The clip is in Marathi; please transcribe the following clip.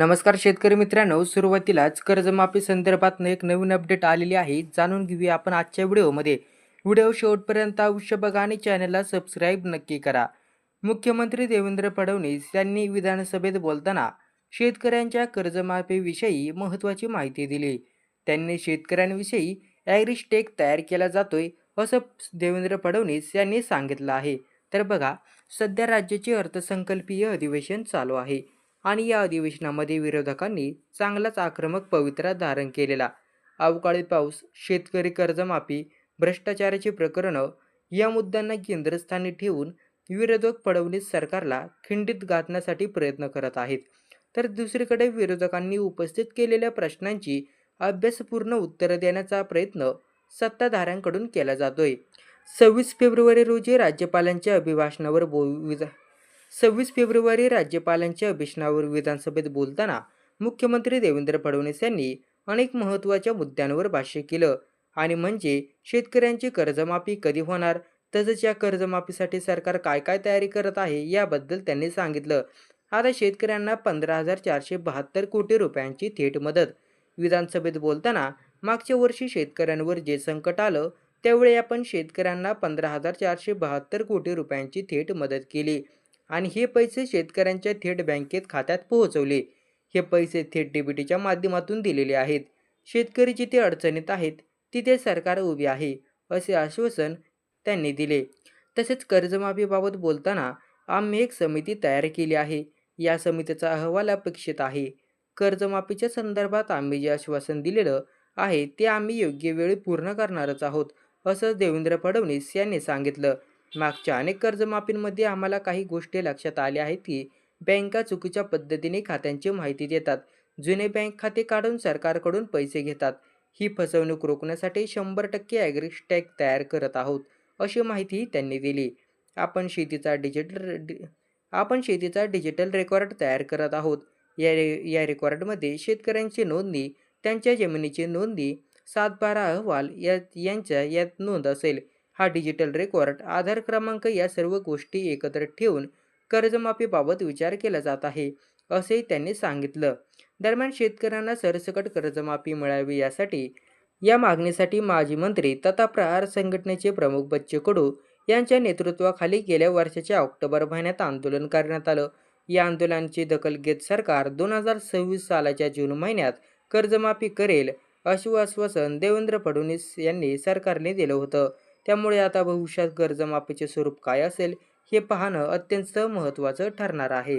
नमस्कार शेतकरी मित्रांनो, सुरुवातीलाच कर्जमाफी संदर्भात एक नवीन अपडेट आलेली आहे. जाणून घेऊया आपण आजच्या व्हिडिओमध्ये. व्हिडिओ शेवटपर्यंत अवश्य बघा आणि चॅनलला सबस्क्राईब नक्की करा. मुख्यमंत्री देवेंद्र फडणवीस यांनी विधानसभेत बोलताना शेतकऱ्यांच्या कर्जमाफीविषयी महत्त्वाची माहिती दिली. त्यांनी शेतकऱ्यांविषयी ॲग्रीस्टेक तयार केला जातोय असं देवेंद्र फडणवीस यांनी सांगितलं आहे. तर बघा, सध्या राज्याचे अर्थसंकल्पीय अधिवेशन चालू आहे आणि या अधिवेशनामध्ये विरोधकांनी चांगलाच आक्रमक पवित्रा धारण केलेला. अवकाळी पाऊस, शेतकरी कर्जमाफी, भ्रष्टाचाराची प्रकरणं या मुद्द्यांना केंद्रस्थानी ठेवून विरोधक फडणवीस सरकारला खिंडीत गाठण्यासाठी प्रयत्न करत आहेत. तर दुसरीकडे विरोधकांनी उपस्थित केलेल्या प्रश्नांची अभ्यासपूर्ण उत्तरं देण्याचा प्रयत्न सत्ताधाऱ्यांकडून केला जातोय. 26 फेब्रुवारी रोजी राज्यपालांच्या अभिभाषणावर 26 फेब्रुवारी राज्यपालांच्या अभिभाषणावर विधानसभेत बोलताना मुख्यमंत्री देवेंद्र फडणवीस यांनी अनेक महत्त्वाच्या मुद्द्यांवर भाष्य केलं. आणि म्हणजे शेतकऱ्यांची कर्जमाफी कधी होणार, तसंच या कर्जमाफीसाठी सरकार काय काय तयारी करत आहे याबद्दल त्यांनी सांगितलं. आता शेतकऱ्यांना 15,472 कोटी रुपयांची थेट मदत. विधानसभेत बोलताना मागच्या वर्षी शेतकऱ्यांवर जे संकट आलं त्यावेळी आपण शेतकऱ्यांना 15,472 कोटी रुपयांची थेट मदत केली आणि हे पैसे शेतकऱ्यांच्या थेट बँकेत खात्यात पोहोचवले. हे पैसे थेट डीबीटीच्या माध्यमातून दिलेले आहेत. शेतकरी जिथे अडचणीत आहेत तिथे सरकार उभे आहे असे आश्वासन त्यांनी दिले. तसेच कर्जमाफीबाबत बोलताना आम्ही एक समिती तयार केली आहे. या समितीचा अहवाल अपेक्षित आहे. कर्जमाफीच्या संदर्भात आम्ही जे आश्वासन दिलेलं आहे ते आम्ही योग्य वेळी पूर्ण करणारच आहोत असं देवेंद्र फडणवीस यांनी सांगितलं. मागच्या अनेक कर्जमाफींमध्ये आम्हाला काही गोष्टी लक्षात आल्या आहेत की बँका चुकीच्या पद्धतीने खात्यांची माहिती देतात, जुने बँक खाते काढून सरकारकडून पैसे घेतात. ही फसवणूक रोखण्यासाठी 100% ॲग्रीस्टॅक तयार करत आहोत अशी माहितीही त्यांनी दिली. आपण शेतीचा डिजिटल रेकॉर्ड तयार करत आहोत. या रेकॉर्डमध्ये शेतकऱ्यांची नोंदणी, त्यांच्या जमिनीची नोंदणी, 7/12 अहवाल यात नोंद असेल. हा डिजिटल रेकॉर्ड, आधार क्रमांक या सर्व गोष्टी एकत्र ठेवून कर्जमाफीबाबत विचार केला जात आहे असेही त्यांनी सांगितलं. दरम्यान शेतकऱ्यांना सरसकट कर्जमाफी मिळावी या मागणीसाठी माजी मंत्री तथा प्रहार संघटनेचे प्रमुख बच्चू कडू यांच्या नेतृत्वाखाली गेल्या वर्षाच्या ऑक्टोबर महिन्यात आंदोलन करण्यात आलं. या आंदोलनाची दखल घेत सरकार 2026 सालाच्या जून महिन्यात कर्जमाफी करेल असे आश्वासन देवेंद्र फडणवीस यांनी सरकारने दिलं होतं. त्यामुळे आता भविष्यात कर्जमाफीचे स्वरूप काय असेल हे पाहणं अत्यंत महत्त्वाचं ठरणार आहे.